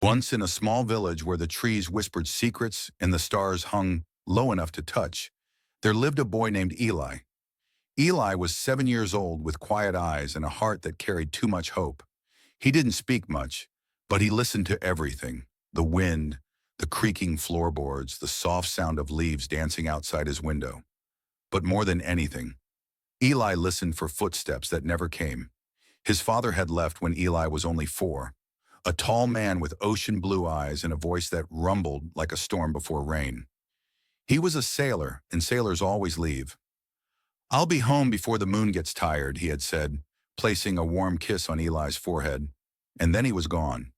Once in a small village where the trees whispered secrets and the stars hung low enough to touch, there lived a boy named Eli. Eli was 7 years old with quiet eyes and a heart that carried too much hope. He didn't speak much, but he listened to everything: the wind, the creaking floorboards, the soft sound of leaves dancing outside his window. But more than anything, Eli listened for footsteps that never came. His father had left when Eli was only 4, a tall man with ocean blue eyes and a voice that rumbled like a storm before rain. He was a sailor, and sailors always leave. "I'll be home before the moon gets tired," he had said, placing a warm kiss on Eli's forehead. And then he was gone.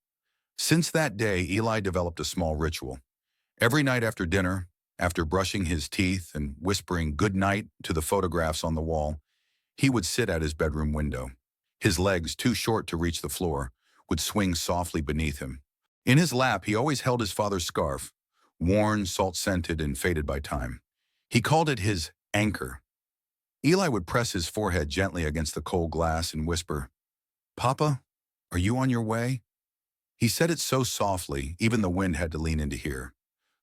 Since that day, Eli developed a small ritual. Every night after dinner, after brushing his teeth and whispering good night to the photographs on the wall, he would sit at his bedroom window. His legs, too short to reach the floor, would swing softly beneath him. In his lap, he always held his father's scarf, worn, salt-scented, and faded by time. He called it his anchor. Eli would press his forehead gently against the cold glass and whisper, "Papa, are you on your way?" He said it so softly, even the wind had to lean in to hear.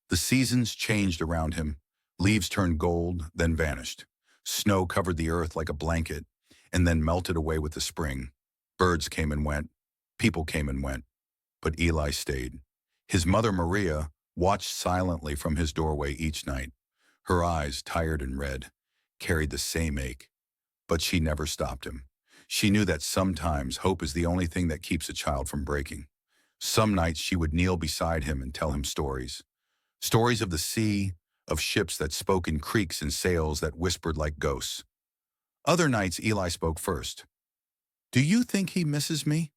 The seasons changed around him. Leaves turned gold, then vanished. Snow covered the earth like a blanket, and then melted away with the spring. Birds came and went. People came and went. But Eli stayed. His mother, Maria, watched silently from his doorway each night. Her eyes, tired and red, carried the same ache. But she never stopped him. She knew that sometimes hope is the only thing that keeps a child from breaking. Some nights she would kneel beside him and tell him stories. Stories of the sea, of ships that spoke in creaks and sails that whispered like ghosts. Other nights Eli spoke first. "Do you think he misses me?"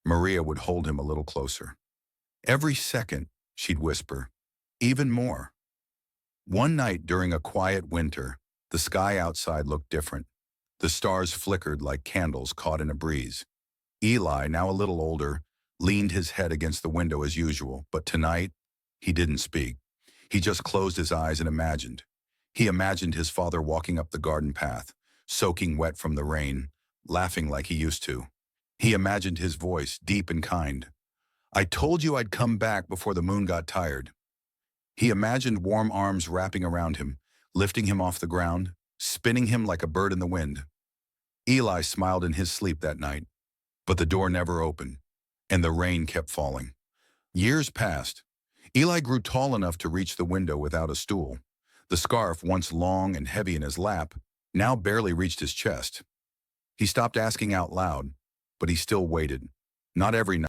Maria would hold him a little closer. "Every second," she'd whisper, "even more." One night during a quiet winter, the sky outside looked different. The stars flickered like candles caught in a breeze. Eli, now a little older, leaned his head against the window as usual, but tonight, he didn't speak. He just closed his eyes and imagined. He imagined his father walking up the garden path, soaking wet from the rain, laughing like he used to. He imagined his voice, deep and kind. "I told you I'd come back before the moon got tired." He imagined warm arms wrapping around him, lifting him off the ground, spinning him like a bird in the wind. Eli smiled in his sleep that night, but the door never opened, and the rain kept falling. Years passed. Eli grew tall enough to reach the window without a stool. The scarf, once long and heavy in his lap, now barely reached his chest. He stopped asking out loud, but he still waited. Not every night.